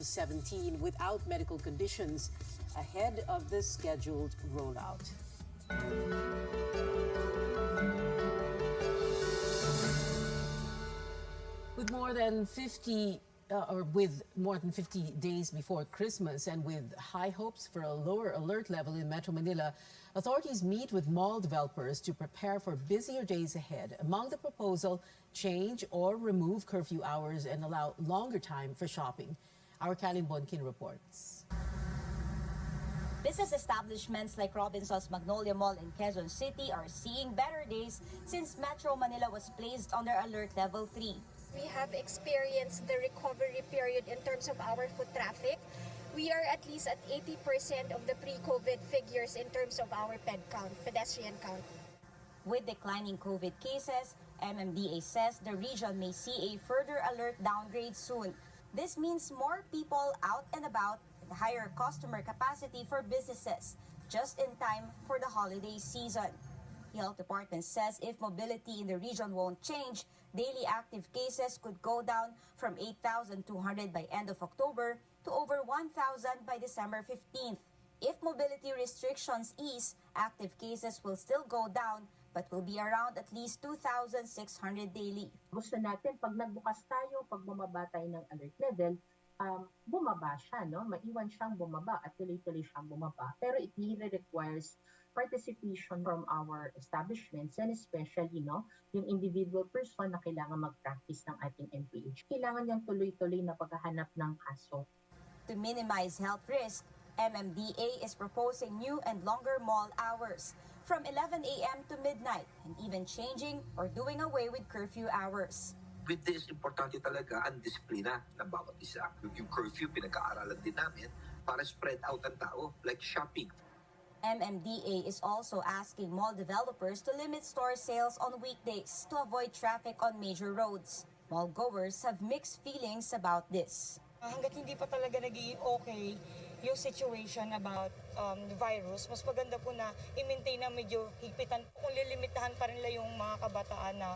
17 without medical conditions ahead of the scheduled rollout. With more than 50 days before Christmas and with high hopes for a lower alert level in Metro Manila, authorities meet with mall developers to prepare for busier days ahead. Among the proposal, change or remove curfew hours and allow longer time for shopping. Our Kalim Bonkin reports. Business establishments like Robinson's Magnolia Mall in Quezon City are seeing better days since Metro Manila was placed under Alert Level 3. We have experienced the recovery period in terms of our foot traffic. We are at least at 80% of the pre-COVID figures in terms of our pedestrian count. With declining COVID cases, MMDA says the region may see a further alert downgrade soon. This means more people out and about and higher customer capacity for businesses, just in time for the holiday season. The health department says if mobility in the region won't change, daily active cases could go down from 8,200 by end of October to over 1,000 by December 15th. If mobility restrictions ease, active cases will still go down but will be around at least 2,600 daily. Gusto natin pag nagbukas tayo, pag bumaba tayo ng alert level, bumaba siya, no? Maiwan siyang bumaba at tuloy-tuloy siyang bumaba. Pero it really requires participation from our establishments and especially yung individual person na kailangan mag-practice ng ating MPH. Kailangan niyang tuloy-tuloy na paghahanap ng kaso. To minimize health risk, MMDA is proposing new and longer mall hours from 11 a.m. to midnight and even changing or doing away with curfew hours. With this, importante talaga ang disiplina ng bawat isa. Yung curfew, pinag-aaralan din namin para spread out ang tao, like shopping. MMDA is also asking mall developers to limit store sales on weekdays to avoid traffic on major roads. Mall goers have mixed feelings about this. Hanggat hindi pa talaga naging okay yung situation about the virus, mas maganda po na i-maintain na medyo higpitan. Kung lilimitahan pa rin nila yung mga kabataan na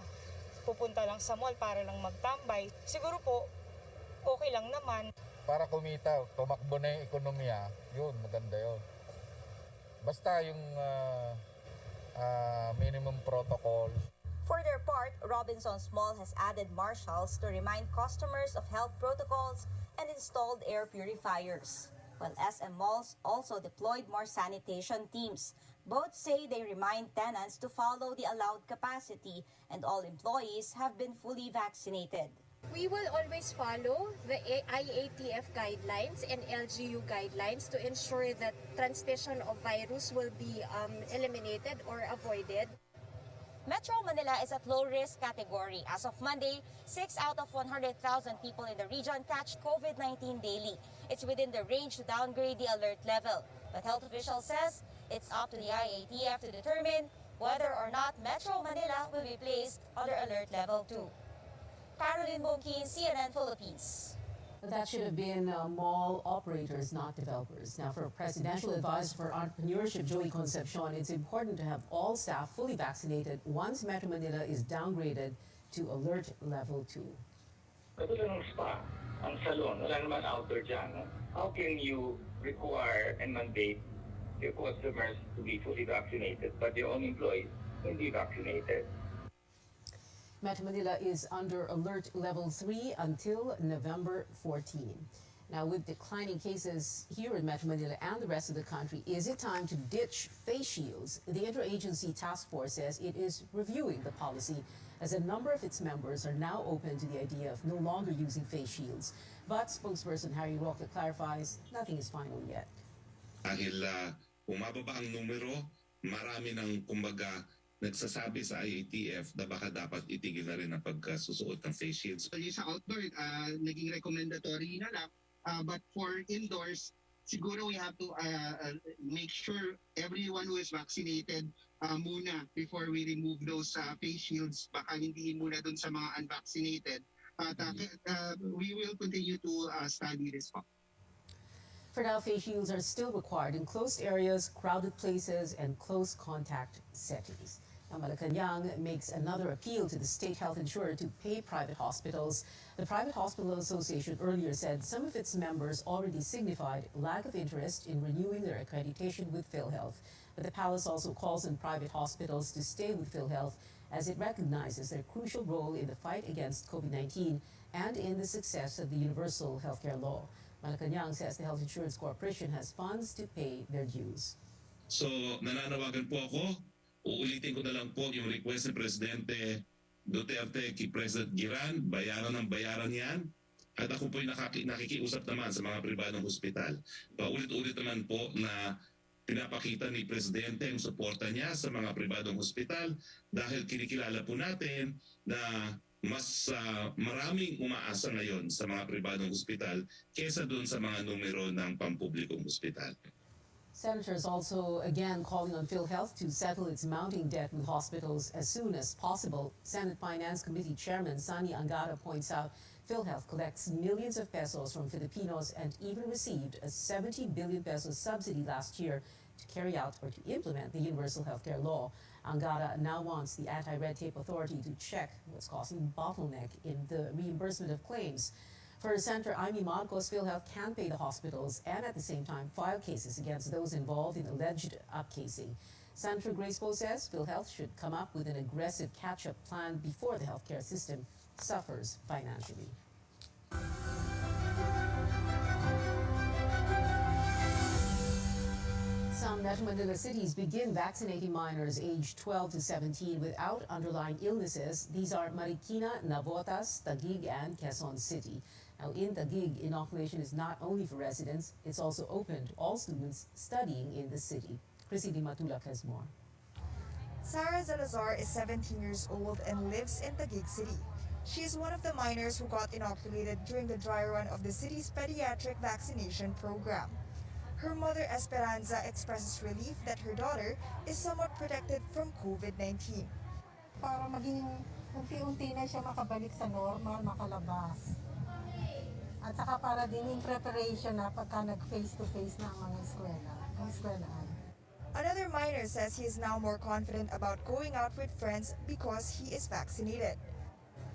pupunta lang sa mall para lang magtambay, siguro po okay lang naman. Para kumita, tumakbo na yung ekonomiya, yun, maganda yun. Basta yung minimum protocols. For their part, Robinson's Mall has added marshals to remind customers of health protocols and installed air purifiers. While SM Malls also deployed more sanitation teams. Both say they remind tenants to follow the allowed capacity and all employees have been fully vaccinated. We will always follow the IATF guidelines and LGU guidelines to ensure that transmission of virus will be eliminated or avoided. Metro Manila is at low-risk category. As of Monday, 6 out of 100,000 people in the region catch COVID-19 daily. It's within the range to downgrade the alert level. But health officials says it's up to the IATF to determine whether or not Metro Manila will be placed under alert level 2. Caroline Bonkin, CNN Philippines. That should have been mall operators, not developers. Now, for Presidential Advisor for Entrepreneurship, Joey Concepcion, it's important to have all staff fully vaccinated once Metro Manila is downgraded to Alert Level 2. Katulad ng spa, ang salon, wala naman outdoor dyan. No? How can you require and mandate your customers to be fully vaccinated, but your own employees hindi vaccinated? Metro Manila is under Alert Level 3 until November 14. Now, with declining cases here in Metro Manila and the rest of the country, is it time to ditch face shields? The Interagency Task Force says it is reviewing the policy as a number of its members are now open to the idea of no longer using face shields. But spokesperson Harry Roque clarifies nothing is final yet. Dahil bumababa ang numero, marami ng kumbaga nagsasabi sa IATF na baka dapat itigil na rin ang pagkasusuot ng face shields. Sa outdoor, naging recommendatory na lang. But for indoors, siguro we have to make sure everyone who is vaccinated muna before we remove those face shields. Baka hindi muna dun sa mga unvaccinated. But we will continue to study this. For now, face shields are still required in closed areas, crowded places, and close contact settings. Now, Malacanang makes another appeal to the state health insurer to pay private hospitals. The Private Hospital Association earlier said some of its members already signified lack of interest in renewing their accreditation with PhilHealth. But the palace also calls on private hospitals to stay with PhilHealth as it recognizes their crucial role in the fight against COVID-19 and in the success of the universal healthcare law. Malacanang says the Health Insurance Corporation has funds to pay their dues. So nananawagan po ako, uulitin ko na lang po yung request ni Presidente Duterte kay President Giran, bayaran ng bayaran yan. At ako po'y nakikiusap naman sa mga pribadong hospital. Paulit-ulit naman po na pinapakita ni Presidente ang suporta niya sa mga pribadong hospital dahil kinikilala po natin na mas maraming umaasa ngayon sa mga pribadong hospital kesa doon sa mga numero ng pampublikong hospital. Senators also again calling on PhilHealth to settle its mounting debt with hospitals as soon as possible. Senate Finance Committee Chairman Sani Angara points out PhilHealth collects millions of pesos from Filipinos and even received a 70 billion peso subsidy last year to carry out or to implement the universal healthcare law. Angara now wants the Anti-Red Tape Authority to check what's causing bottleneck in the reimbursement of claims. For Senator Amy Marcos, PhilHealth can pay the hospitals and at the same time file cases against those involved in alleged upcasing. Senator Grace Poe says PhilHealth should come up with an aggressive catch-up plan before the healthcare system suffers financially. Some Metro Manila cities begin vaccinating minors aged 12 to 17 without underlying illnesses. These are Marikina, Navotas, Taguig, and Quezon City. Now, in Taguig, inoculation is not only for residents, it's also open to all students studying in the city. Chrissy Di Matulak has more. Sarah Zalazar is 17 years old and lives in Taguig City. She is one of the minors who got inoculated during the dry run of the city's pediatric vaccination program. Her mother Esperanza expresses relief that her daughter is somewhat protected from COVID-19. Para maging unti-unti na siya makabalik sa normal, makalabas. At saka para din yung preparation na pagka nag-face-to-face na ang mga eskwelahan. Another minor says he is now more confident about going out with friends because he is vaccinated.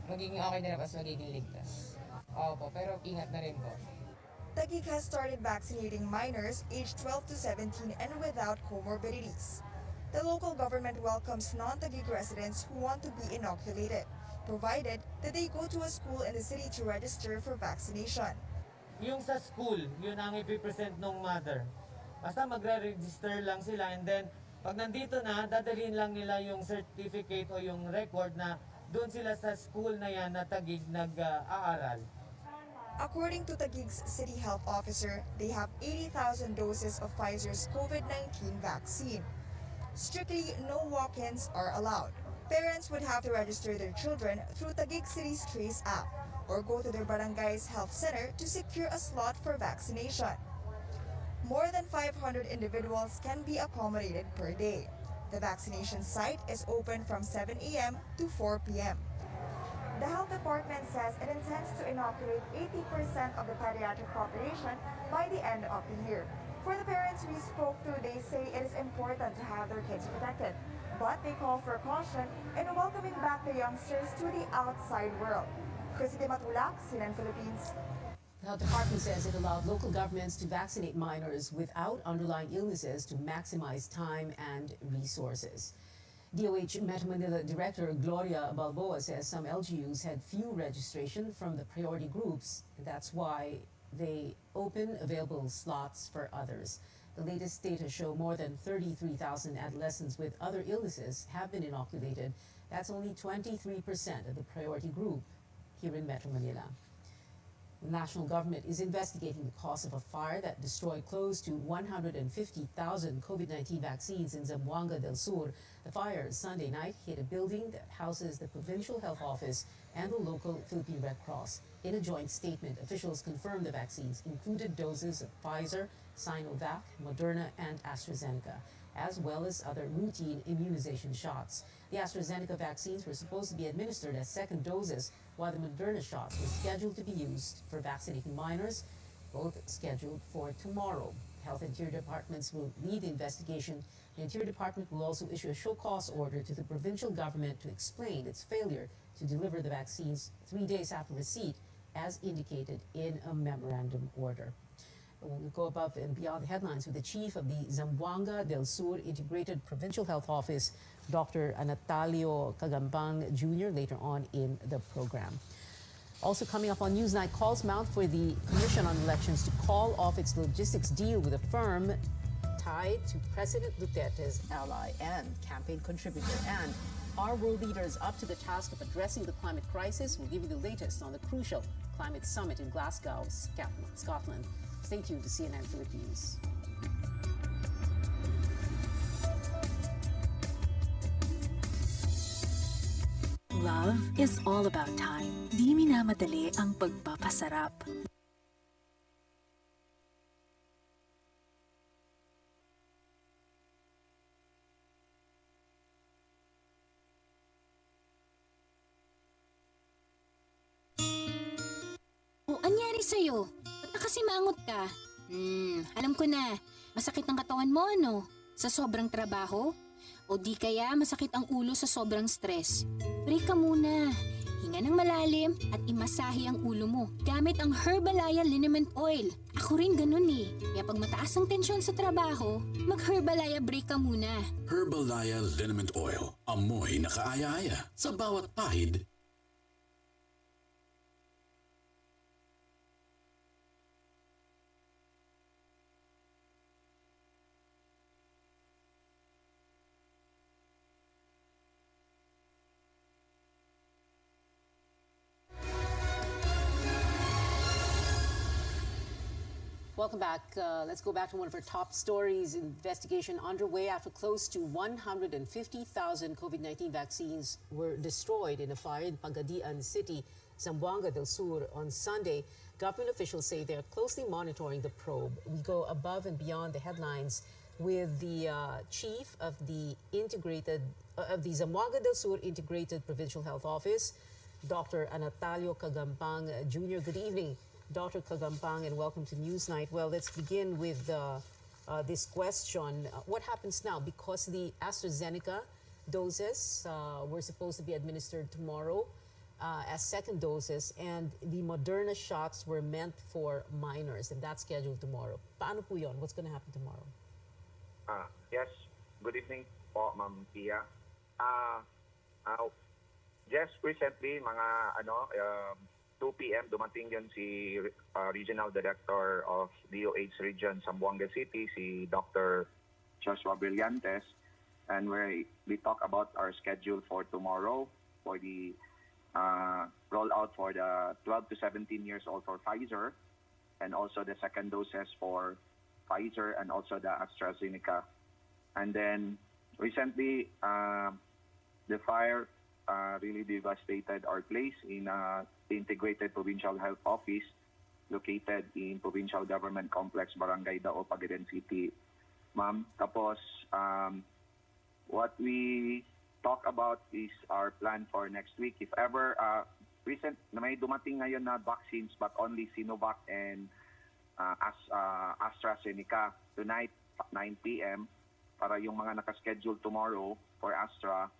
Magiging okay na mas magiging ligtas. Opo, pero ingat na rin po. Taguig has started vaccinating minors aged 12 to 17 and without comorbidities. The local government welcomes non-Taguig residents who want to be inoculated, provided that they go to a school in the city to register for vaccination. Yung sa school, yun ang ipipresent ng mother. Basta magre-register lang sila and then pag nandito na, dadalhin lang nila yung certificate o yung record na doon sila sa school na yan na Taguig nag-aaral. According to Taguig's city health officer, they have 80,000 doses of Pfizer's COVID-19 vaccine. Strictly, no walk-ins are allowed. Parents would have to register their children through Taguig City's Trace app or go to their barangay's health center to secure a slot for vaccination. More than 500 individuals can be accommodated per day. The vaccination site is open from 7 a.m. to 4 p.m. The health department says it intends to inoculate 80% of the pediatric population by the end of the year. For the parents we spoke to, they say it is important to have their kids protected, but they call for caution in welcoming back the youngsters to the outside world. Chrissy Di Matulak, CNN Philippines. The health department says it allowed local governments to vaccinate minors without underlying illnesses to maximize time and resources. DOH Metro Manila Director Gloria Balboa says some LGUs had few registration from the priority groups, and that's why they open available slots for others. The latest data show more than 33,000 adolescents with other illnesses have been inoculated. That's only 23% of the priority group here in Metro Manila. The national government is investigating the cause of a fire that destroyed close to 150,000 COVID-19 vaccines in Zamboanga del Sur. The fire Sunday night hit a building that houses the Provincial Health Office and the local Philippine Red Cross. In a joint statement, officials confirmed the vaccines included doses of Pfizer, Sinovac, Moderna, and AstraZeneca, as well as other routine immunization shots. The AstraZeneca vaccines were supposed to be administered as second doses, while the Moderna shots were scheduled to be used for vaccinating minors, both scheduled for tomorrow. Health and Interior Departments will lead the investigation The Interior Department will also issue a show-cause order to the provincial government to explain its failure to deliver the vaccines 3 days after receipt, as indicated in a memorandum order. We'll go above and beyond the headlines with the chief of the Zamboanga del Sur Integrated Provincial Health Office, Dr. Natalio Cagambang Jr., later on in the program. Also coming up on Newsnight, calls mount for the Commission on Elections to call off its logistics deal with a firm tied to President Duterte's ally and campaign contributor. And are world leaders up to the task of addressing the climate crisis? We'll give you the latest on the crucial climate summit in Glasgow, Scotland. Stay tuned to CNN Philippines. Love is all about time. Di minamadali ang pagpapasarap. O, anyari sa'yo? Ba't nakasimangot ka? Alam ko na. Masakit ang katawan mo, ano? Sa sobrang trabaho? O di kaya masakit ang ulo sa sobrang stress? Break ka muna. Hinga ng malalim at imasahe ang ulo mo gamit ang Herbalaya Liniment Oil. Ako rin ganun eh. Kaya pag mataas ang tensyon sa trabaho, mag-Herbalaya break ka muna. Herbalaya Liniment Oil. Amoy na kaaya-aya sa bawat pahid. Welcome back. Let's go back to one of our top stories. Investigation underway after close to 150,000 COVID-19 vaccines were destroyed in a fire in Pagadian City, Zamboanga del Sur on Sunday. Government officials say they're closely monitoring the probe. We go above and beyond the headlines with the chief of the Zamboanga del Sur Integrated Provincial Health Office, Dr. Natalio Cagambang Jr. Good evening, Dr. Cagambang, and welcome to Newsnight. Well, let's begin with this question. What happens now? Because the AstraZeneca doses were supposed to be administered tomorrow as second doses, and the Moderna shots were meant for minors, and that's scheduled tomorrow. Paano po yun? What's going to happen tomorrow? Yes. Good evening po, Ma'am Pia. Just recently, mga 2 p.m. dumating yun si Regional Director of DOH Region Zamboanga City, si Dr. Joshua Brillantes, and we talk about our schedule for tomorrow for the rollout for the 12 to 17 years old for Pfizer, and also the second doses for Pfizer and also the AstraZeneca. And then recently, the fire really devastated our place in the Integrated Provincial Health Office located in Provincial Government Complex, Barangay Dao, Pagadian City. Ma'am, tapos what we talk about is our plan for next week. If ever, may dumating ngayon na vaccines but only Sinovac and AstraZeneca tonight, 9 p.m. Para yung mga nakaschedule tomorrow for Astra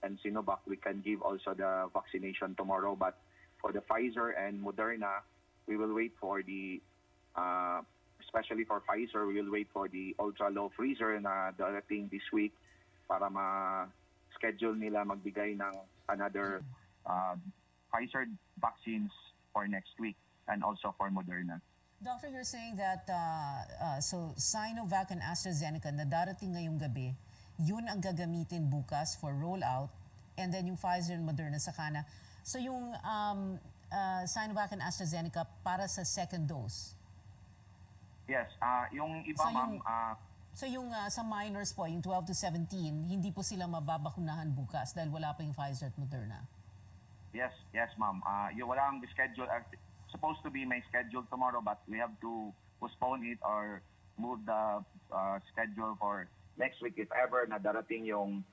and Sinovac, we can give also the vaccination tomorrow. But for the Pfizer and Moderna, we will wait for the, especially for Pfizer, we will wait for the ultra-low freezer na darating this week para ma-schedule nila magbigay ng another Pfizer vaccines for next week and also for Moderna. Doctor, you're saying that so Sinovac and AstraZeneca na darating ngayong gabi, yun ang gagamitin bukas for rollout, and then yung Pfizer and Moderna sa kana. So yung Sinovac and AstraZeneca para sa second dose? Yes, yung iba So yung sa minors po, yung 12 to 17, hindi po sila mababakunahan bukas dahil wala pa yung Pfizer at Moderna? Yes, ma'am. Yung walang schedule, supposed to be may schedule tomorrow, but we have to postpone it or move the schedule for next week if ever na darating yung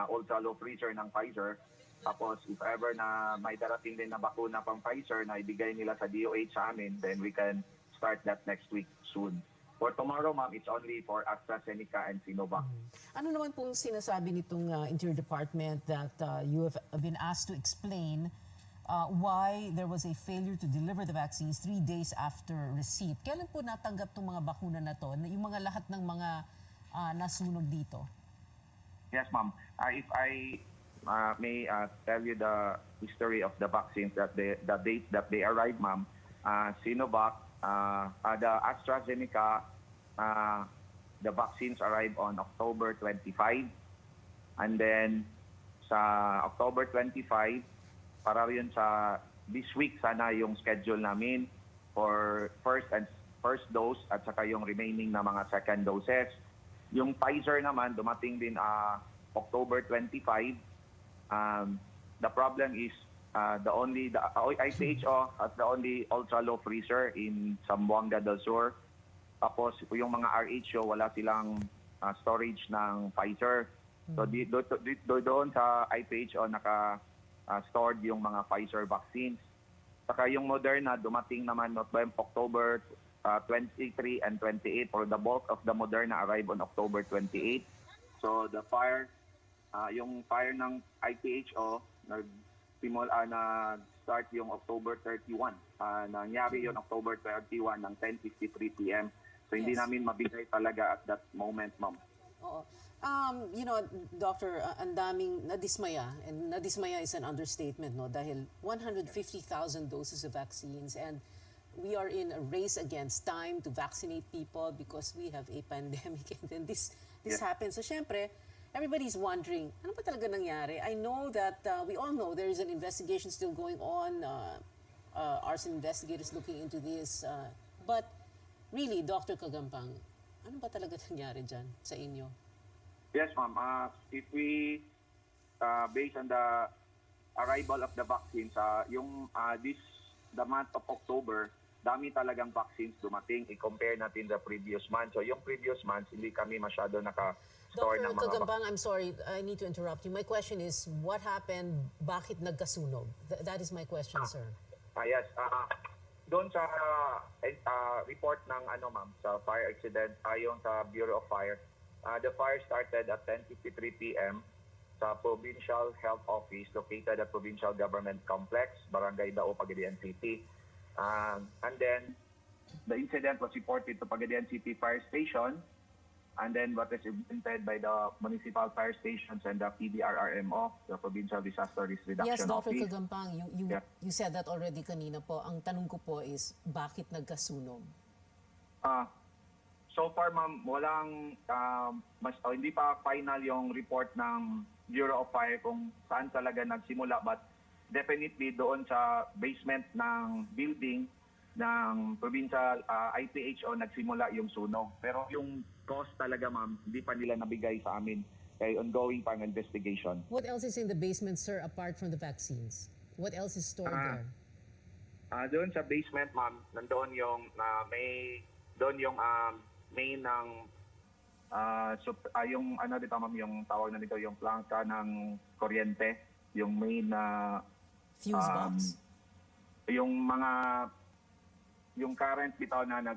ultra-low freezer ng Pfizer. Tapos if ever na may darating din na bakuna pang Pfizer na ibigay nila sa DOH sa amin, then we can start that next week soon. For tomorrow, ma'am, it's only for AstraZeneca and Sinovac. Ano naman pong sinasabi nitong Interior Department that you have been asked to explain why there was a failure to deliver the vaccines 3 days after receipt? Kailan po natanggap itong mga bakuna na to? Yung mga lahat ng mga nasunog dito? Yes, ma'am. If I may tell you the history of the vaccines, the date that they arrived, ma'am, Sinovac, the AstraZeneca, the vaccines arrived on October 25. And then sa October 25, para yun sa this week sana yung schedule namin for first dose at saka yung remaining na mga second doses. Yung Pfizer naman dumating din October 25. The problem is the ICHO has the only ultra low freezer in Zamboanga del Sur. Tapos yung mga RHO wala silang storage ng Pfizer. So doon sa ICHO stored yung mga Pfizer vaccines. Saka yung Moderna dumating naman October 23 and 28. For the bulk of the Moderna arrived on October 28. So the yung fire ng ICHO start yung October 31. Nangyari yung October 31 ng 10:53 p.m. So hindi namin mabigay talaga at that moment, ma'am. Oo. Doctor, ang daming nadismaya, and nadismaya is an understatement, no? Dahil 150,000 doses of vaccines, and we are in a race against time to vaccinate people because we have a pandemic, and then this happens. So, syempre, everybody's wondering, ano ba talaga nangyari? I know that we all know there is an investigation still going on, arson investigators looking into this, but really, Dr. Kagampang, ano ba talaga nangyari dyan sa inyo? Yes, ma'am. If we, based on the arrival of the vaccines, the month of October, dami talagang vaccines dumating. I-compare natin the previous month. So yung previous months, hindi kami masyado naka-store ng mga Dr. Kagampang, I'm sorry, I need to interrupt you. My question is, what happened? Bakit nagkasunog? That is my question, sir. Yes. Doon sa report ng ma'am, sa fire accident, ayon sa Bureau of Fire, the fire started at 10:53 p.m. sa Provincial Health Office located at Provincial Government Complex, Barangay Dao, Pagadian City. And then, the incident was reported to Pagadian City Fire Station, and then what is implemented by the municipal fire stations and the PDRRMO, the Provincial Disaster Risk Reduction Yes, Dr. Office. Kagampang, you said that already kanina po. Ang tanong ko po is, bakit nagkasunog? So far, ma'am, walang, hindi pa final yung report ng Bureau of Fire kung saan talaga nagsimula. But definitely doon sa basement ng building ng provincial IPHO nagsimula yung sunog. Pero yung cause talaga, ma'am, hindi pa nila nabigay sa amin. Kaya ongoing pang investigation. What else is in the basement, sir, apart from the vaccines? What else is stored there? Doon sa basement, ma'am, nandoon yung main ng yung dito, ma'am, yung tawag na dito, yung plangka ng kuryente, yung main na fuse box. Yung current bitaw na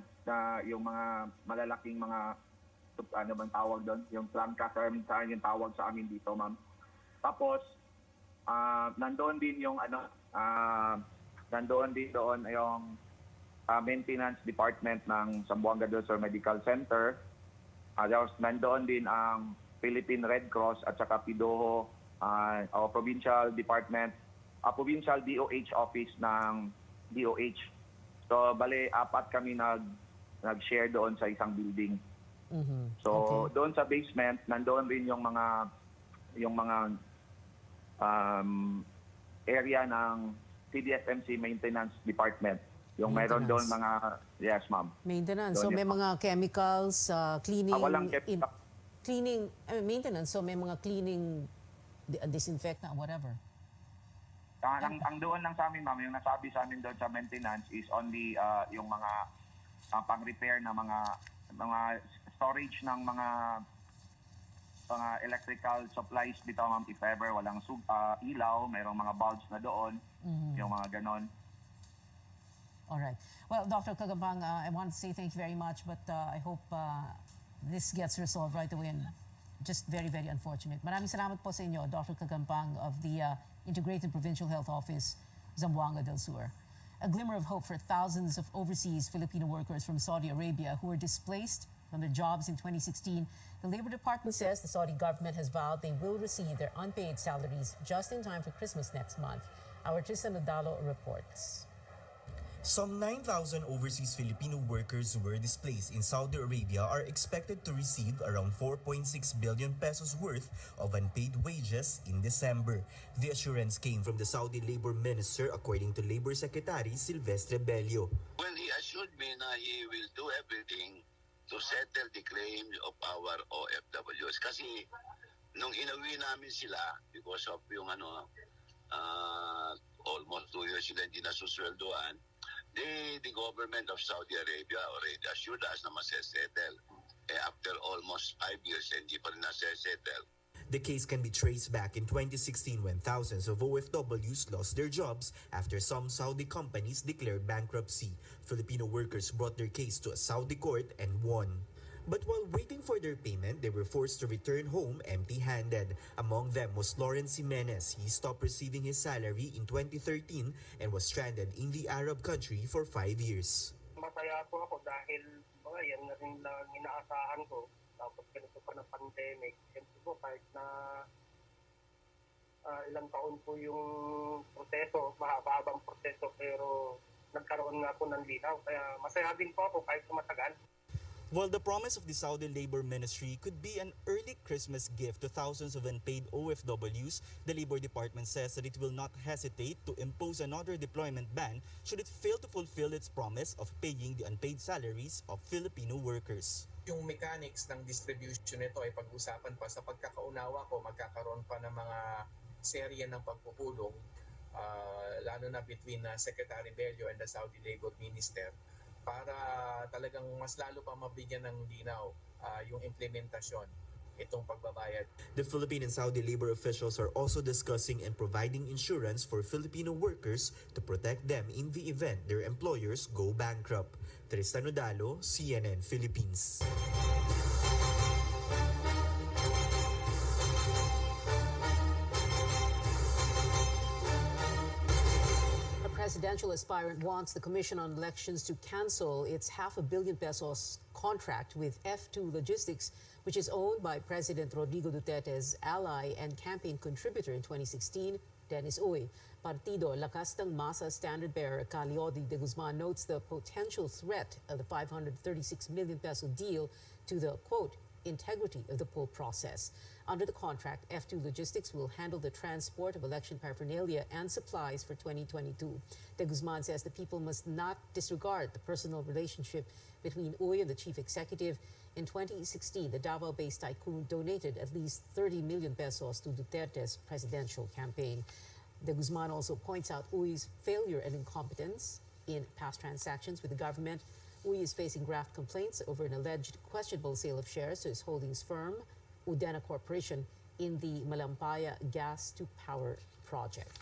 yung mga malalaking mga bang tawag doon, yung plangka saan yung tawag sa amin dito, ma'am. Tapos nandoon din yung nandoon din doon yung maintenance department ng Zamboanga del Sur Medical Center. Nandoon din ang Philippine Red Cross at saka PIDOHO, provincial department, provincial DOH office ng DOH. So bale 4 kami nag-share doon sa isang building. So doon sa basement nandoon rin yung mga area ng CDSMC maintenance department. Yung mayroon doon mga, yes, ma'am. Maintenance. Doon So may mga chemicals, cleaning, walang chemical. Maintenance. So may mga cleaning, disinfectant, whatever. Ang doon lang sa amin, ma'am, yung nasabi sa amin doon sa maintenance is only yung mga pang-repair na mga storage ng mga electrical supplies dito, ma'am, if ever walang ilaw, mayroong mga bulbs na doon, yung mga ganon. All right. Well, Dr. Kagambang, I want to say thank you very much, but I hope this gets resolved right away, and just very, very unfortunate. Maraming salamat po sa inyo, Dr. Kagambang of the Integrated Provincial Health Office, Zamboanga del Sur. A glimmer of hope for thousands of overseas Filipino workers from Saudi Arabia who were displaced from their jobs in 2016. The Labor Department says the Saudi government has vowed they will receive their unpaid salaries just in time for Christmas next month. Our Tristan Odalo reports. Some 9,000 overseas Filipino workers who were displaced in Saudi Arabia are expected to receive around 4.6 billion pesos worth of unpaid wages in December. The assurance came from the Saudi Labor Minister, according to Labor Secretary Silvestre Bello. Well, he assured me na he will do everything to settle the claims of our OFWs. Kasi nung inuwi namin sila, because of yung almost 2 years sila hindi nasusweldoan, the government of Saudi Arabia already assured us na masesettle. After almost 5 years, hindi pa rin nasesettle. The case can be traced back in 2016 when thousands of OFWs lost their jobs after some Saudi companies declared bankruptcy. Filipino workers brought their case to a Saudi court and won. But while waiting for their payment, they were forced to return home empty-handed. Among them was Lawrence Jimenez. He stopped receiving his salary in 2013 and was stranded in the Arab country for 5 years. Masaya po ako dahil yan na rin lang inaasahan ko. Tapos ganito pa ng pandemic. Siyempre po kahit na ilang taon po yung proseso, mahaba-habang proseso, pero nagkaroon nga po ng linaw. Kaya masaya din po ako kahit matagal. While the promise of the Saudi Labor Ministry could be an early Christmas gift to thousands of unpaid OFWs, the Labor Department says that it will not hesitate to impose another deployment ban should it fail to fulfill its promise of paying the unpaid salaries of Filipino workers. Yung mechanics ng distribution nito ay pag-usapan pa. Sa pagkakaunawa ko, magkakaroon pa ng mga serye ng pagpupulong, lalo na between Secretary Bello and the Saudi Labor Minister, para talagang mas lalo pa mabigyan ng linaw yung implementasyon itong pagbabayad. The Philippine and Saudi labor officials are also discussing and providing insurance for Filipino workers to protect them in the event their employers go bankrupt. Tristan Odalo, CNN Philippines. Presidential aspirant wants the Commission on Elections to cancel its $500 million pesos contract with F2 Logistics, which is owned by President Rodrigo Duterte's ally and campaign contributor in 2016, Dennis Uy. Partido Lakas ng Masa standard bearer Caliodi de Guzman notes the potential threat of the 536 million peso deal to the, quote, integrity of the poll process. Under the contract, F2 Logistics will handle the transport of election paraphernalia and supplies for 2022. De Guzman says the people must not disregard the personal relationship between Uy and the chief executive. In 2016, the Davao-based tycoon donated at least 30 million pesos to Duterte's presidential campaign. De Guzman also points out Uy's failure and incompetence in past transactions with the government. Uy is facing graft complaints over an alleged questionable sale of shares to his holdings firm, Udena Corporation, in the Malampaya gas-to-power project.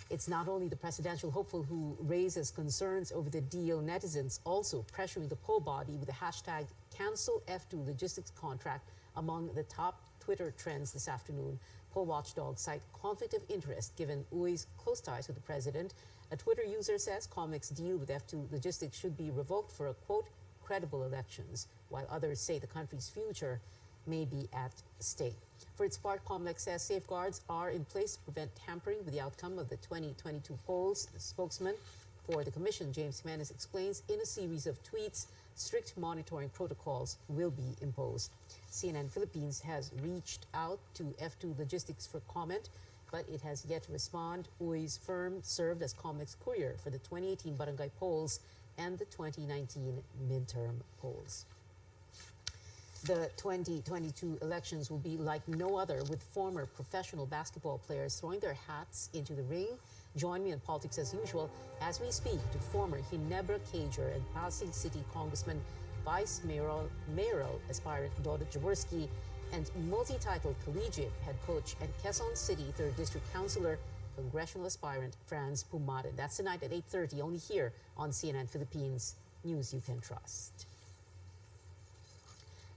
It's not only the presidential hopeful who raises concerns over the deal. Netizens also pressuring the poll body with the hashtag #CancelF2 Logistics contract among the top Twitter trends this afternoon. Poll watchdogs cite conflict of interest given Uy's close ties with the president. A Twitter user says COMEX's deal with F2 Logistics should be revoked for a, quote, credible elections, while others say the country's future may be at stake. For its part, COMEX says safeguards are in place to prevent tampering with the outcome of the 2022 polls. The spokesman for the commission, James Jimenez, explains in a series of tweets strict monitoring protocols will be imposed. CNN Philippines has reached out to F2 Logistics for comment, but it has yet to respond. Uy's firm served as COMEX courier for the 2018 barangay polls and the 2019 midterm polls. The 2022 elections will be like no other, with former professional basketball players throwing their hats into the ring. Join me in politics as usual as we speak to former Ginebra Cager and Pasig City Congressman Vice Mayoral aspirant Dodo Jaworski and multi-titled collegiate head coach and Quezon City 3rd District Councilor congressional aspirant Franz Pumarin. That's tonight at 8:30, only here on CNN Philippines, news you can trust.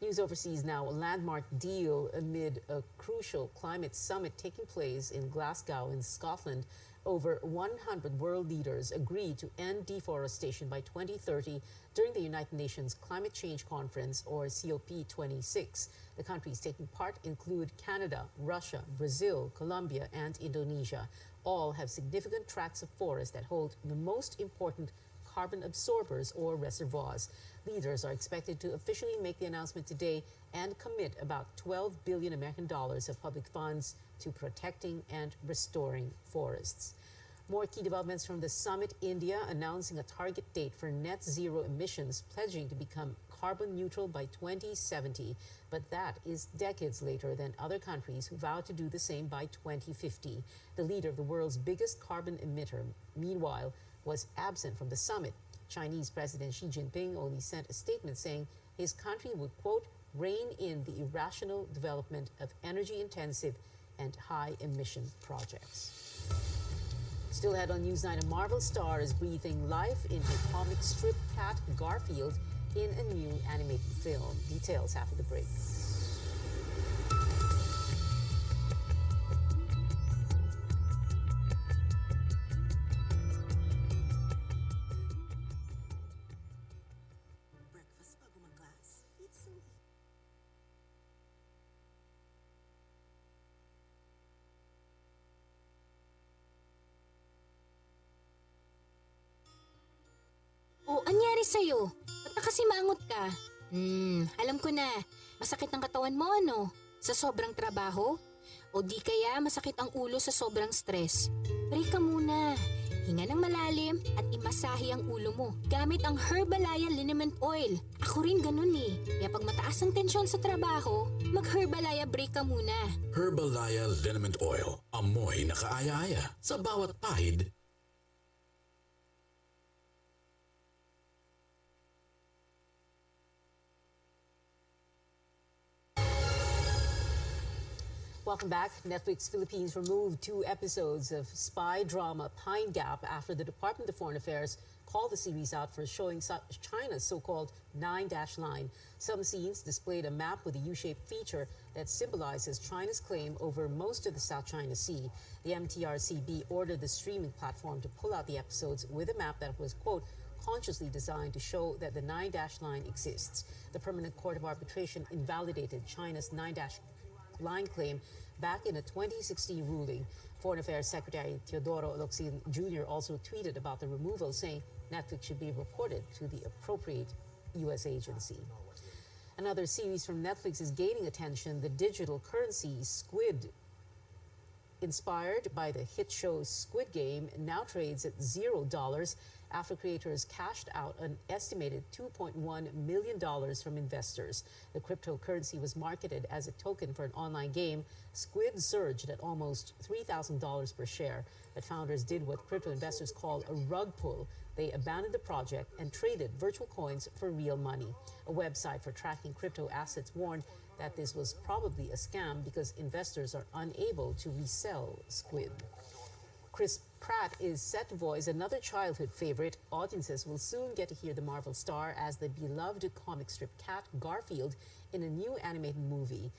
News overseas now, a landmark deal amid a crucial climate summit taking place in Glasgow in Scotland. Over 100 world leaders agreed to end deforestation by 2030 during the United Nations Climate Change Conference, or COP26. The countries taking part include Canada, Russia, Brazil, Colombia, and Indonesia. All have significant tracts of forest that hold the most important carbon absorbers or reservoirs. Leaders are expected to officially make the announcement today and commit about $12 billion American dollars of public funds to protecting and restoring forests. More key developments from the summit. India announcing a target date for net zero emissions, pledging to become carbon neutral by 2070. But that is decades later than other countries who vowed to do the same by 2050. The leader of the world's biggest carbon emitter, meanwhile, was absent from the summit. Chinese President Xi Jinping only sent a statement saying his country would, quote, rein in the irrational development of energy-intensive and high-emission projects. Still ahead on Newsnight, a Marvel star is breathing life into comic strip cat Garfield in a new animated film. Details after the break. O, anyari sa'yo? Ba't nakasimangot ka? Alam ko na. Masakit ang katawan mo, ano? Sa sobrang trabaho? O di kaya masakit ang ulo sa sobrang stress? Break ka muna. Hinga ng malalim at imasahe ang ulo mo gamit ang Herbalaya Liniment Oil. Ako rin ganun eh. Kaya pag mataas ang tensyon sa trabaho, mag-Herbalaya break ka muna. Herbalaya Liniment Oil. Amoy na kaaya-aya sa bawat pahid. Welcome back. Netflix Philippines removed 2 episodes of spy drama Pine Gap after the Department of Foreign Affairs called the series out for showing China's so-called 9-line. Some scenes displayed a map with a U-shaped feature that symbolizes China's claim over most of the South China Sea. The MTRCB ordered the streaming platform to pull out the episodes with a map that was, quote, consciously designed to show that the 9-line exists. The Permanent Court of Arbitration invalidated China's 9-line claim back in a 2016 ruling. Foreign Affairs Secretary Teodoro Locsin Jr. also tweeted about the removal, saying Netflix should be reported to the appropriate U.S. agency. Another series from Netflix is gaining attention. The digital currency Squid, inspired by the hit show Squid Game, now trades at $0 after creators cashed out an estimated $2.1 million from investors. The cryptocurrency was marketed as a token for an online game. Squid surged at almost $3,000 per share, but founders did what crypto investors call a rug pull. They abandoned the project and traded virtual coins for real money. A website for tracking crypto assets warned that this was probably a scam because investors are unable to resell Squid. Chris Pratt is set to voice another childhood favorite. Audiences will soon get to hear the Marvel star as the beloved comic strip cat Garfield in a new animated movie.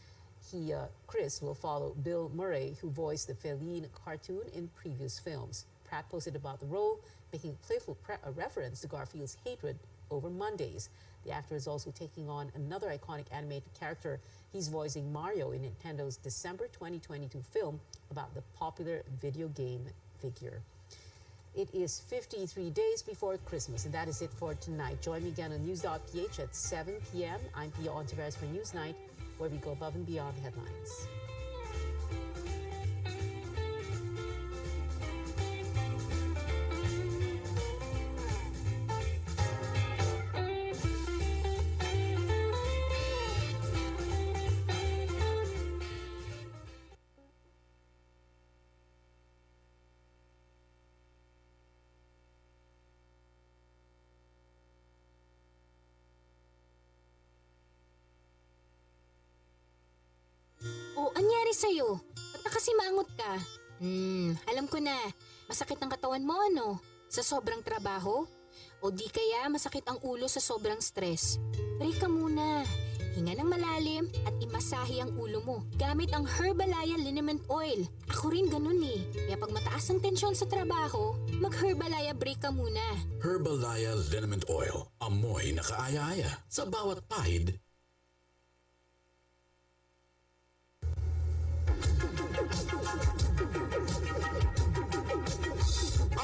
Chris will follow Bill Murray, who voiced the feline cartoon in previous films. Pratt posted about the role, making a playful reference to Garfield's hatred over Mondays. The actor is also taking on another iconic animated character. He's voicing Mario in Nintendo's December 2022 film about the popular video game figure. It is 53 days before Christmas, and that is it for tonight. Join me again on News.ph at 7 p.m. I'm Pia Ontiveros for Newsnight, where we go above and beyond the headlines. O, anyari sa'yo? Ba't nakasimangot ka? Alam ko na. Masakit ang katawan mo, ano? Sa sobrang trabaho? O di kaya masakit ang ulo sa sobrang stress? Break ka muna. Hinga ng malalim at imasahe ang ulo mo gamit ang Herbalaya Liniment Oil. Ako rin ganun eh. Kaya pag mataas ang tensyon sa trabaho, mag-Herbalaya break ka muna. Herbalaya Liniment Oil. Amoy na kaaya-aya sa bawat pahid.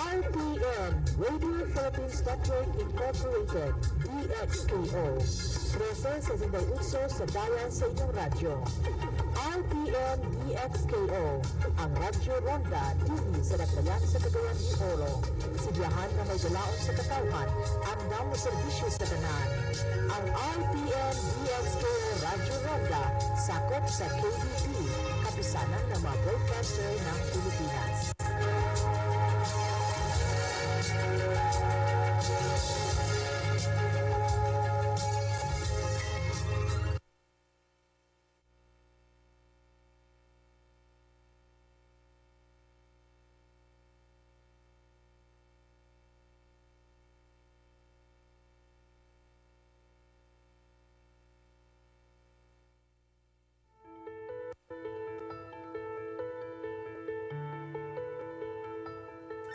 RPN, Radio Philippines Network Incorporated, DXKO. Presence sa Sinday Utso sa bayan sa inyong radyo. RPN DXKO, ang Radyo Ronda, dili sa Nagbayan sa Cagayan de Oro. Sibiyahan na may galaon sa katawhan, andam na serbisyo sa tanan. Ang RPN DXKO Radyo Ronda, sakop sa KBP, kapisanan ng mga broadcaster ng Pilipinas.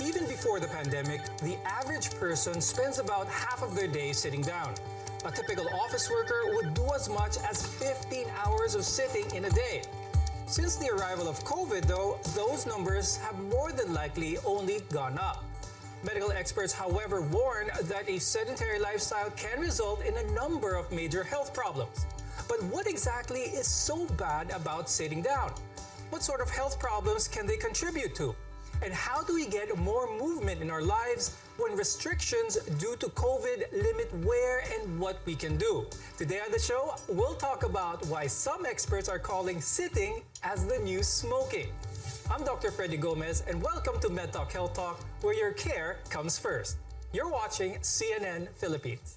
Even before the pandemic, the average person spends about half of their day sitting down. A typical office worker would do as much as 15 hours of sitting in a day. Since the arrival of COVID, though, those numbers have more than likely only gone up. Medical experts, however, warn that a sedentary lifestyle can result in a number of major health problems. But what exactly is so bad about sitting down? What sort of health problems can they contribute to? And how do we get more movement in our lives when restrictions due to COVID limit where and what we can do? Today on the show, we'll talk about why some experts are calling sitting as the new smoking. I'm Dr. Freddy Gomez, and welcome to MedTalk Health Talk, where your care comes first. You're watching CNN Philippines.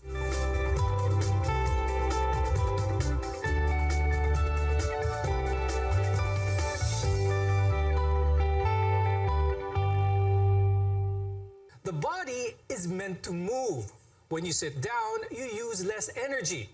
The body is meant to move. When you sit down, you use less energy.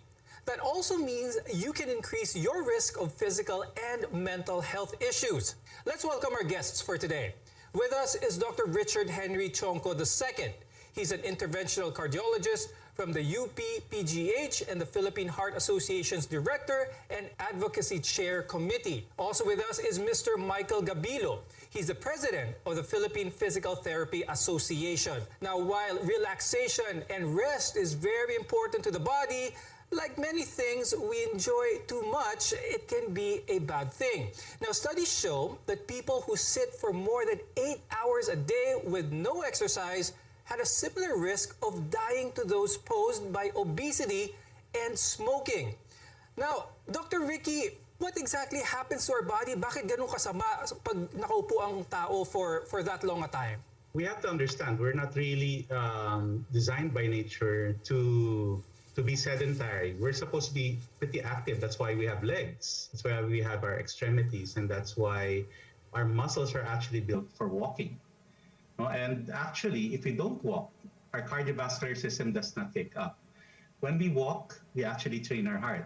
That also means you can increase your risk of physical and mental health issues. Let's welcome our guests for today. With us is Dr. Richard Henry Chonco II. He's an interventional cardiologist from the UP-PGH and the Philippine Heart Association's Director and Advocacy Chair Committee. Also with us is Mr. Michael Gabilo. He's the president of the Philippine Physical Therapy Association. Now, while relaxation and rest is very important to the body, like many things we enjoy too much, it can be a bad thing. Now, studies show that people who sit for more than 8 hours a day with no exercise had a similar risk of dying to those posed by obesity and smoking. Now, Dr. Ricky, what exactly happens to our body? Bakit ganun kasama pag nakaupo ang tao for that long a time? We have to understand we're not really designed by nature to be sedentary. We're supposed to be pretty active. That's why we have legs. That's why we have our extremities, and that's why our muscles are actually built for walking. And actually, if we don't walk, our cardiovascular system does not take up. When we walk, we actually train our heart.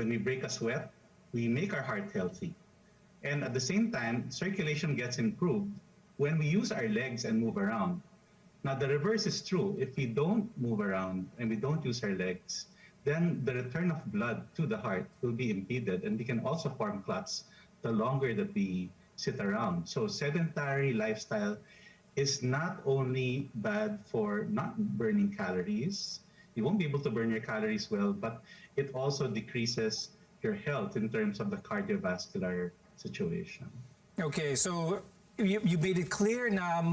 When we break a sweat, we make our heart healthy. And at the same time, circulation gets improved when we use our legs and move around. Now, the reverse is true. If we don't move around and we don't use our legs, then the return of blood to the heart will be impeded, and we can also form clots the longer that we sit around. So sedentary lifestyle is not only bad for not burning calories, you won't be able to burn your calories well, but it also decreases your health in terms of the cardiovascular situation. Okay, so you made it clear na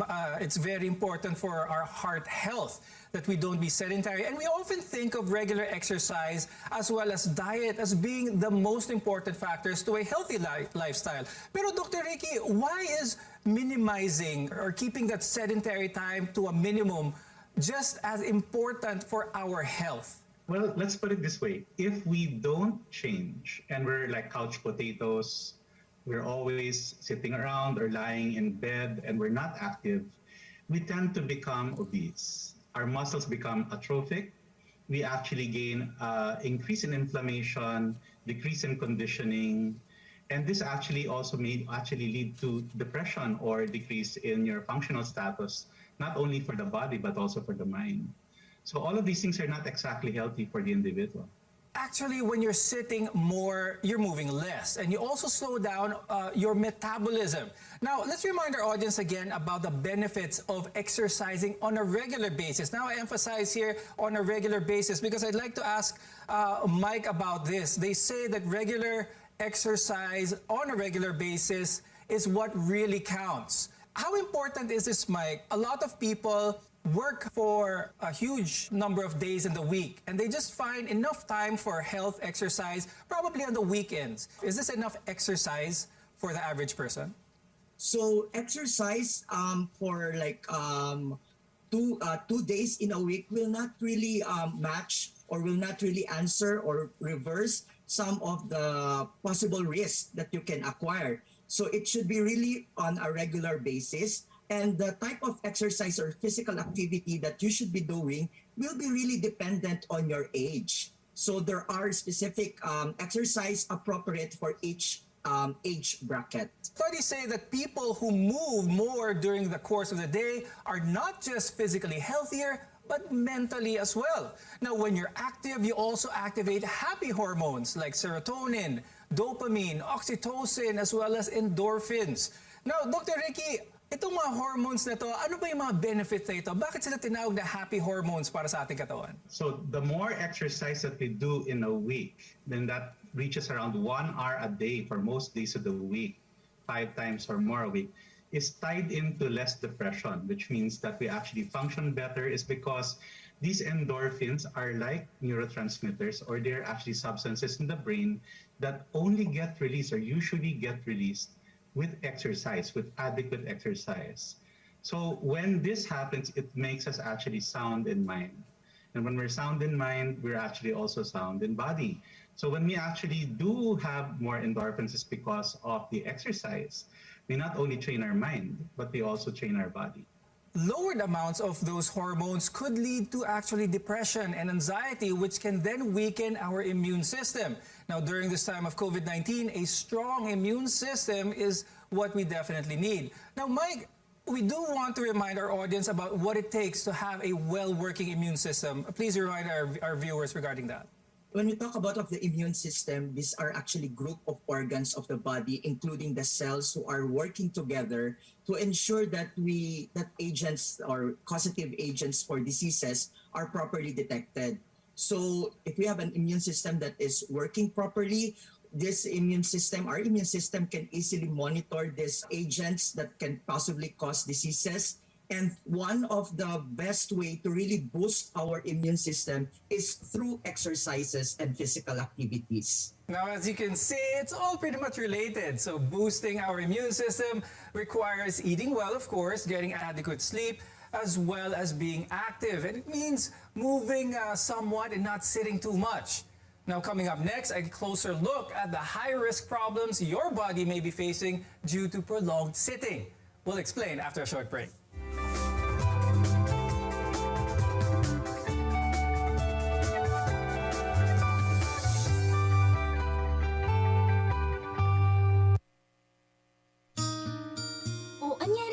it's very important for our heart health that we don't be sedentary. And we often think of regular exercise as well as diet as being the most important factors to a healthy lifestyle. Pero Dr. Ricky, why is minimizing or keeping that sedentary time to a minimum just as important for our health? Well, let's put it this way. If we don't change and we're like couch potatoes, we're always sitting around or lying in bed and we're not active, we tend to become obese. Our muscles become atrophic. We actually gain increase in inflammation, decrease in conditioning, and this actually also may actually lead to depression or decrease in your functional status, not only for the body, but also for the mind. So all of these things are not exactly healthy for the individual. Actually, when you're sitting more, you're moving less, and you also slow down your metabolism. Now, let's remind our audience again about the benefits of exercising on a regular basis. Now, I emphasize here on a regular basis because I'd like to ask Mike about this. They say that regular exercise on a regular basis is what really counts. How important is this, Mike? A lot of people work for a huge number of days in the week and they just find enough time for health exercise probably on the weekends. Is this enough exercise for the average person? So exercise for like 2 days in a week will not really match or will not really answer or reverse some of the possible risks that you can acquire. So it should be really on a regular basis. And the type of exercise or physical activity that you should be doing will be really dependent on your age. So there are specific exercise appropriate for each age bracket. Studies say that people who move more during the course of the day are not just physically healthier, but mentally as well. Now, when you're active, you also activate happy hormones like serotonin, dopamine, oxytocin, as well as endorphins. Now, Dr. Ricky, itong mga hormones na to, ano ba yung mga benefits na ito? Bakit sila tinawag na happy hormones para sa ating katawan? So the more exercise that we do in a week, then that reaches around 1 hour a day for most days of the week, 5 times or more a week, is tied into less depression, which means that we actually function better is because these endorphins are like neurotransmitters, or they're actually substances in the brain that only get released or usually get released with exercise, with adequate exercise. So when this happens, it makes us actually sound in mind. And when we're sound in mind, we're actually also sound in body. So when we actually do have more endorphins, it's because of the exercise. We not only train our mind, but we also train our body. Lowered amounts of those hormones could lead to actually depression and anxiety, which can then weaken our immune system. Now, during this time of COVID-19, a strong immune system is what we definitely need. Now, Mike, we do want to remind our audience about what it takes to have a well-working immune system. Please remind our viewers regarding that. When we talk about of the immune system, these are actually group of organs of the body, including the cells who are working together to ensure that agents or causative agents for diseases are properly detected. So if we have an immune system that is working properly, our immune system can easily monitor these agents that can possibly cause diseases. And one of the best way to really boost our immune system is through exercises and physical activities. Now, as you can see, it's all pretty much related. So boosting our immune system requires eating well, of course, getting adequate sleep, as well as being active. And it means moving somewhat and not sitting too much. Now, coming up next, a closer look at the high-risk problems your body may be facing due to prolonged sitting. We'll explain after a short break.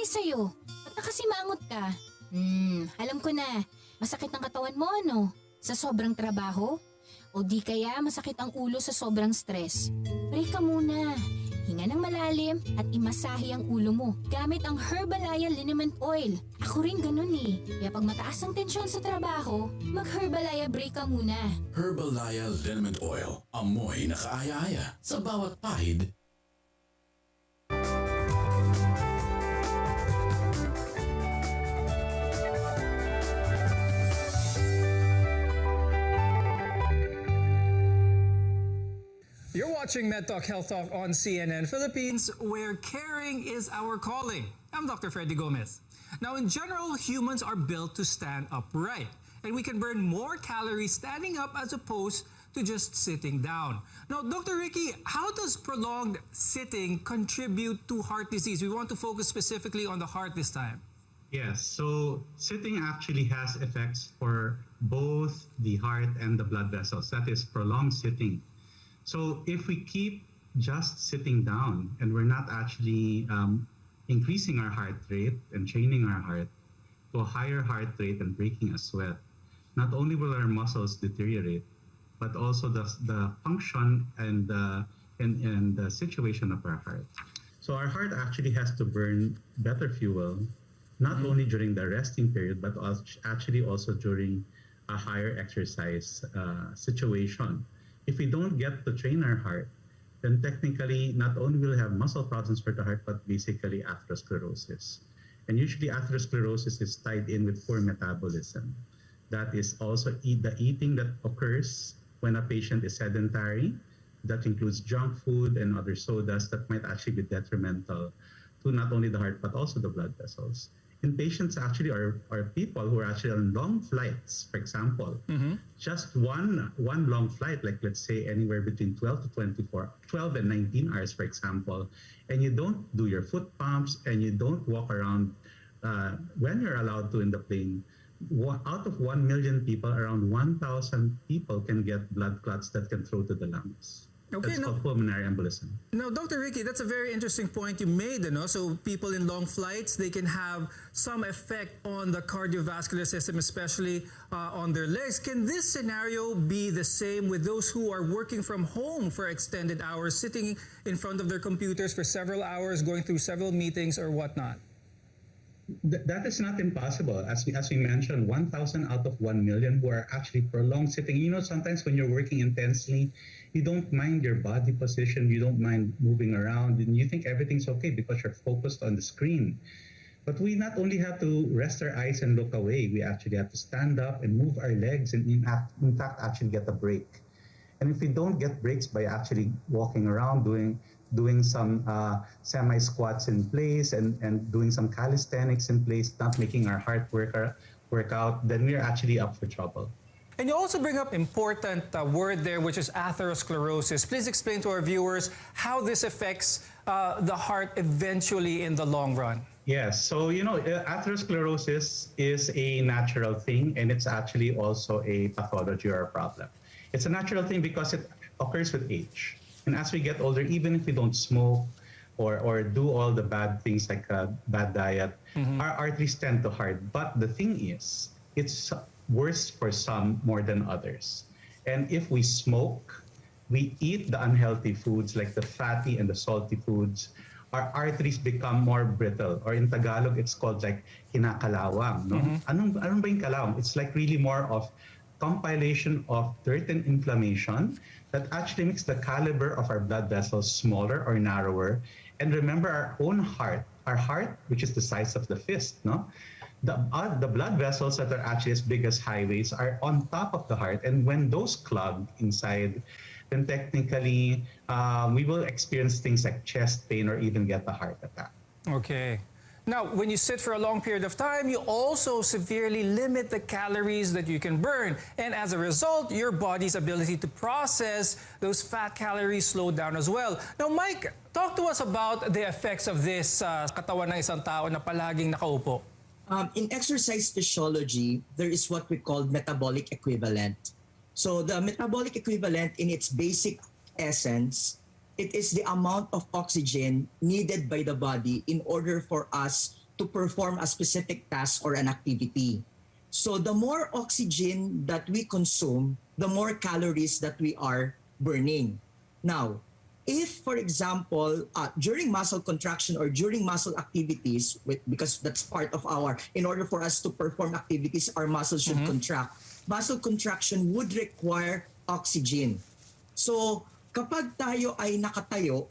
Sa'yo, ba't nakasimangot ka? Alam ko na, masakit ang katawan mo, ano? Sa sobrang trabaho? O di kaya masakit ang ulo sa sobrang stress? Break ka muna. Hinga ng malalim at imasahe ang ulo mo gamit ang Herbalaya Liniment Oil. Ako rin ganun eh. Kaya pag mataas ang tensyon sa trabaho, mag-Herbalaya break ka muna. Herbalaya Liniment Oil. Amoy na kaaya-aya sa bawat pahid. You're watching MedTalk Health Talk on CNN Philippines, where caring is our calling. I'm Dr. Freddy Gomez. Now, in general, humans are built to stand upright, and we can burn more calories standing up as opposed to just sitting down. Now, Dr. Ricky, how does prolonged sitting contribute to heart disease? We want to focus specifically on the heart this time. Yes, so sitting actually has effects for both the heart and the blood vessels. That is prolonged sitting. So if we keep just sitting down and we're not actually increasing our heart rate and training our heart to a higher heart rate and breaking a sweat, not only will our muscles deteriorate, but also the function and the situation of our heart. So our heart actually has to burn better fuel, not only during the resting period, but actually also during a higher exercise situation. If we don't get to train our heart, then technically not only will we have muscle problems for the heart, but basically atherosclerosis. And usually atherosclerosis is tied in with poor metabolism. That is also the eating that occurs when a patient is sedentary. That includes junk food and other sodas that might actually be detrimental to not only the heart, but also the blood vessels. In patients actually are people who are actually on long flights, for example. Just one long flight, like let's say anywhere between 12 and 19 hours, for example, and you don't do your foot pumps and you don't walk around when you're allowed to in the plane, out of 1 million people, around 1,000 people can get blood clots that can flow to the lungs. Okay, That's called pulmonary embolism. Now, Dr. Ricky, that's a very interesting point you made. So people in long flights, they can have some effect on the cardiovascular system, especially on their legs. Can this scenario be the same with those who are working from home for extended hours, sitting in front of their computers for several hours, going through several meetings or whatnot? That is not impossible. As we mentioned, 1,000 out of 1 million who are actually prolonged sitting. Sometimes when you're working intensely, you don't mind your body position, you don't mind moving around, and you think everything's okay because you're focused on the screen. But we not only have to rest our eyes and look away, we actually have to stand up and move our legs and in fact actually get a break. And if we don't get breaks by actually walking around, doing some semi-squats in place and doing some calisthenics in place, not making our heart work out, then we're actually up for trouble. And you also bring up important word there, which is atherosclerosis. Please explain to our viewers how this affects the heart eventually in the long run. Yes, so atherosclerosis is a natural thing, and it's actually also a pathology or a problem. It's a natural thing because it occurs with age. And as we get older, even if we don't smoke or do all the bad things like a bad diet, our arteries tend to harden. But the thing is, it's worse for some more than others. And if we smoke, we eat the unhealthy foods like the fatty and the salty foods, our arteries become more brittle. Or in Tagalog, it's called like kinakalawang. No? Anong ba yung kalawang? It's like really more of compilation of dirt and inflammation that actually makes the caliber of our blood vessels smaller or narrower. And remember our own heart, which is the size of the fist, no? The blood vessels that are actually as big as highways are on top of the heart. And when those clog inside, then technically we will experience things like chest pain or even get a heart attack. Okay. Now, when you sit for a long period of time, you also severely limit the calories that you can burn. And as a result, your body's ability to process those fat calories slow down as well. Now, Mike, talk to us about the effects of this sa katawan ng isang tao na palaging nakaupo. In exercise physiology, there is what we call metabolic equivalent. So the metabolic equivalent in its basic essence, it is the amount of oxygen needed by the body in order for us to perform a specific task or an activity. So the more oxygen that we consume, the more calories that we are burning. Now, if, for example, during muscle contraction or during muscle activities, because that's part of in order for us to perform activities, our muscles should contract. Muscle contraction would require oxygen. So, kapag tayo ay nakatayo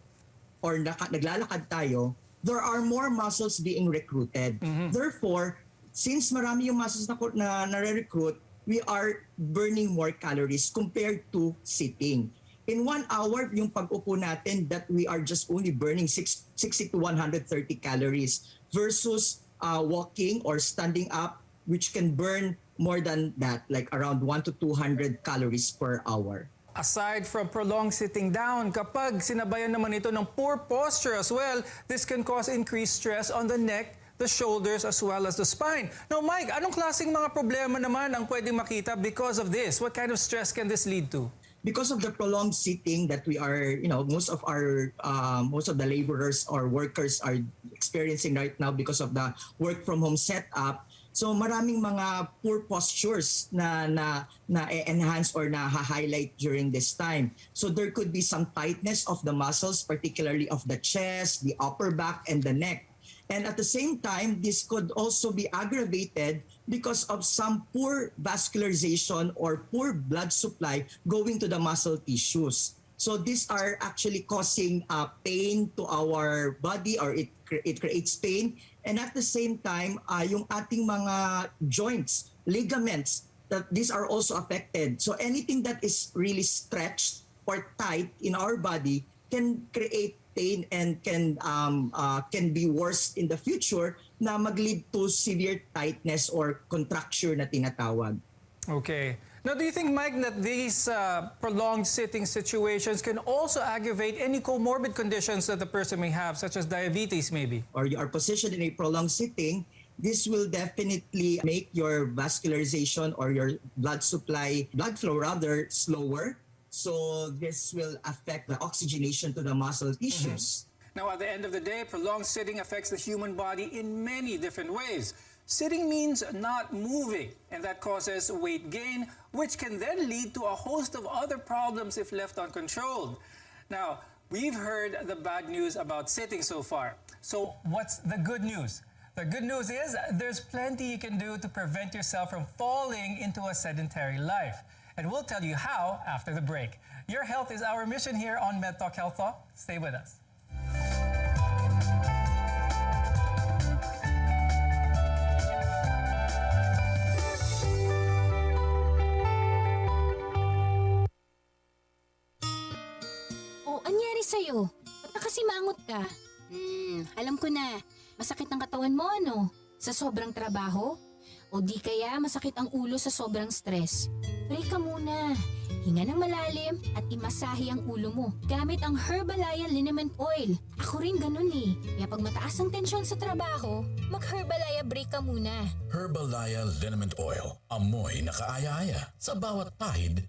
or naglalakad tayo, there are more muscles being recruited. Therefore, since marami yung muscles na nare-recruit, we are burning more calories compared to sitting. In 1 hour, yung pag-upo natin, that we are just only burning 60 to 130 calories versus walking or standing up, which can burn more than that, like around 1 to 200 calories per hour. aside from prolonged sitting down, kapag sinabayan naman ito ng poor posture as well, this can cause increased stress on the neck, the shoulders, as well as the spine. Now, Mike, anong klaseng mga problema naman ang pwedeng makita because of this? What kind of stress can this lead to? Because of the prolonged sitting that we are, most of the laborers or workers are experiencing right now because of the work from home setup. So maraming mga poor postures na enhance or na highlight during this time. So there could be some tightness of the muscles, particularly of the chest, the upper back, and the neck. And at the same time, this could also be aggravated because of some poor vascularization or poor blood supply going to the muscle tissues. So these are actually causing pain to our body, or it creates pain. And at the same time, yung ating mga joints, ligaments, that these are also affected. So anything that is really stretched or tight in our body can create pain and can be worse in the future na mag-lead to severe tightness or contracture na tinatawag. Okay. Now, do you think, Mike, that these prolonged sitting situations can also aggravate any comorbid conditions that the person may have, such as diabetes maybe? Or you are positioned in a prolonged sitting, this will definitely make your vascularization or your blood flow rather slower. So this will affect the oxygenation to the muscle tissues. Now, at the end of the day, prolonged sitting affects the human body in many different ways. Sitting means not moving, and that causes weight gain, which can then lead to a host of other problems if left uncontrolled. Now, we've heard the bad news about sitting so far. So what's the good news? The good news is there's plenty you can do to prevent yourself from falling into a sedentary life. And we'll tell you how after the break. Your health is our mission here on MedTalk Health Talk. Stay with us. O, anyari sa'yo? Ba't nakasimangot ka? Alam ko na. Masakit ang katawan mo, ano? Sa sobrang trabaho? O di kaya masakit ang ulo sa sobrang stress? Break ka muna. Hinga ng malalim at imasahe ang ulo mo gamit ang Herbalaya Liniment Oil. Ako rin ganun eh. Kaya pag mataas ang tensyon sa trabaho, mag-Herbalaya break ka muna. Herbalaya Liniment Oil. Amoy na kaaya-aya sa bawat pahid.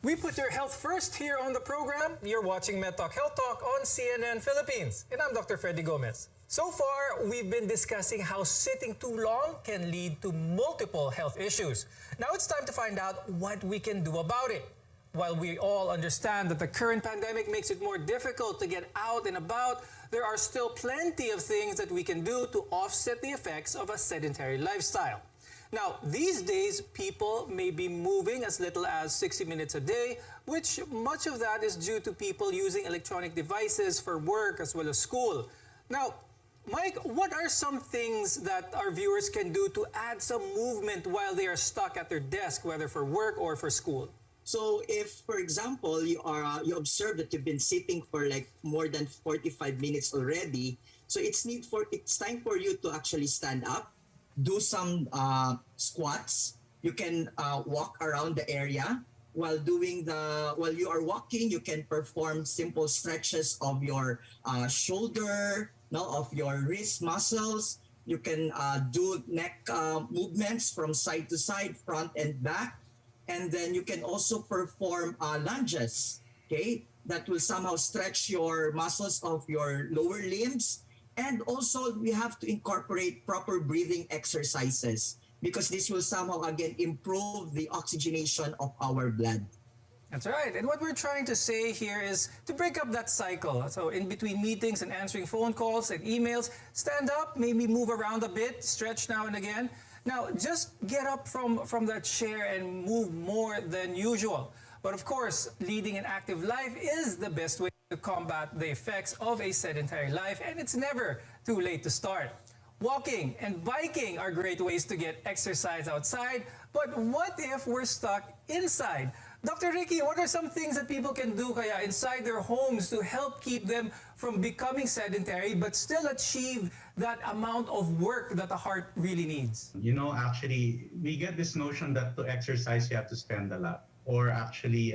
We put your health first here on the program. You're watching MedTalk Health Talk on CNN Philippines. And I'm Dr. Freddy Gomez. So far, we've been discussing how sitting too long can lead to multiple health issues. Now it's time to find out what we can do about it. While we all understand that the current pandemic makes it more difficult to get out and about, there are still plenty of things that we can do to offset the effects of a sedentary lifestyle. Now, these days, people may be moving as little as 60 minutes a day, which much of that is due to people using electronic devices for work as well as school. Now, Mike, what are some things that our viewers can do to add some movement while they are stuck at their desk, whether for work or for school? So if, for example, you observe that you've been sitting for like more than 45 minutes already, so it's time for you to actually stand up, do some squats. You can walk around the area. While you are walking, you can perform simple stretches of your shoulder, of your wrist muscles. You can do neck movements from side to side, front and back. And then you can also perform lunges, okay? That will somehow stretch your muscles of your lower limbs. And also, we have to incorporate proper breathing exercises because this will somehow, again, improve the oxygenation of our blood. That's right. And what we're trying to say here is to break up that cycle. So in between meetings and answering phone calls and emails, stand up, maybe move around a bit, stretch now and again. Now, just get up from that chair and move more than usual. But of course, leading an active life is the best way to combat the effects of a sedentary life, and it's never too late to start. Walking and biking are great ways to get exercise outside, but what if we're stuck inside? Dr. Ricky, what are some things that people can do kaya inside their homes to help keep them from becoming sedentary but still achieve that amount of work that the heart really needs? You know, actually, we get this notion that to exercise you have to spend a lot, or actually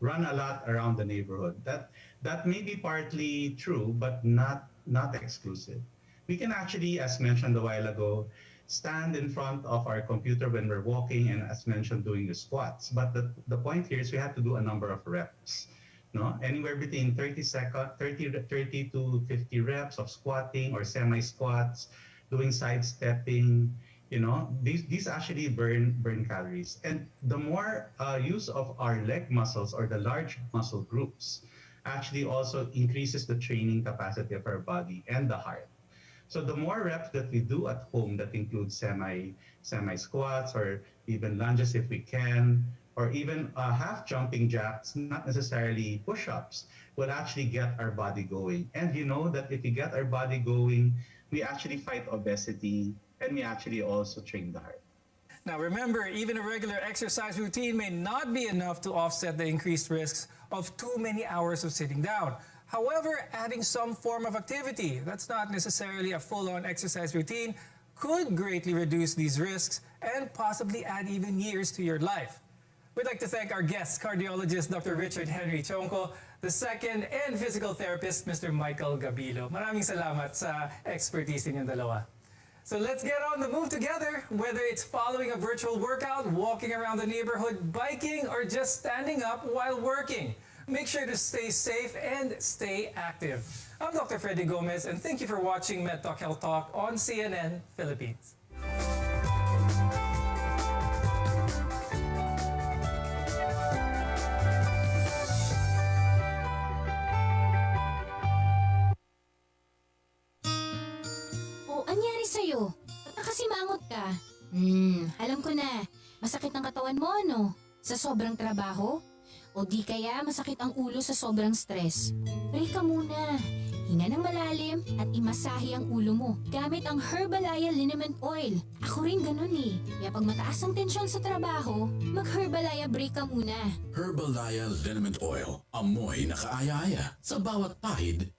run a lot around the neighborhood. That may be partly true, but not exclusive. We can actually, as mentioned a while ago, stand in front of our computer when we're walking and, as mentioned, doing the squats. But the point here is we have to do a number of reps. No? Anywhere between 30 to 50 reps of squatting or semi-squats, doing sidestepping. You know, these actually burn calories. And the more use of our leg muscles or the large muscle groups actually also increases the training capacity of our body and the heart. So the more reps that we do at home that include semi squats or even lunges if we can, or even half jumping jacks, not necessarily push-ups, will actually get our body going. And you know that if we get our body going, we actually fight obesity and we actually also train the heart. Now remember, even a regular exercise routine may not be enough to offset the increased risks of too many hours of sitting down. However, adding some form of activity that's not necessarily a full-on exercise routine could greatly reduce these risks and possibly add even years to your life. We'd like to thank our guest, cardiologist Dr. Richard Henry Chonco, the second, and physical therapist, Mr. Michael Gabilo. Maraming salamat sa expertise ninyong dalawa. So let's get on the move together, whether it's following a virtual workout, walking around the neighborhood, biking, or just standing up while working. Make sure to stay safe and stay active. I'm Dr. Freddy Gomez, and thank you for watching MedTalk Health Talk on CNN Philippines. O, anyari sa'yo? Ba't nakasimangot ka? Alam ko na. Masakit ang katawan mo, ano? Sa sobrang trabaho? O di kaya masakit ang ulo sa sobrang stress. Break ka muna. Hinga ng malalim at imasahe ang ulo mo gamit ang Herbalaya Liniment Oil. Ako rin ganun eh. Kaya pag mataas ang tensyon sa trabaho, mag-Herbalaya break ka muna. Herbalaya Liniment Oil. Amoy na kaaya-aya sa bawat pahid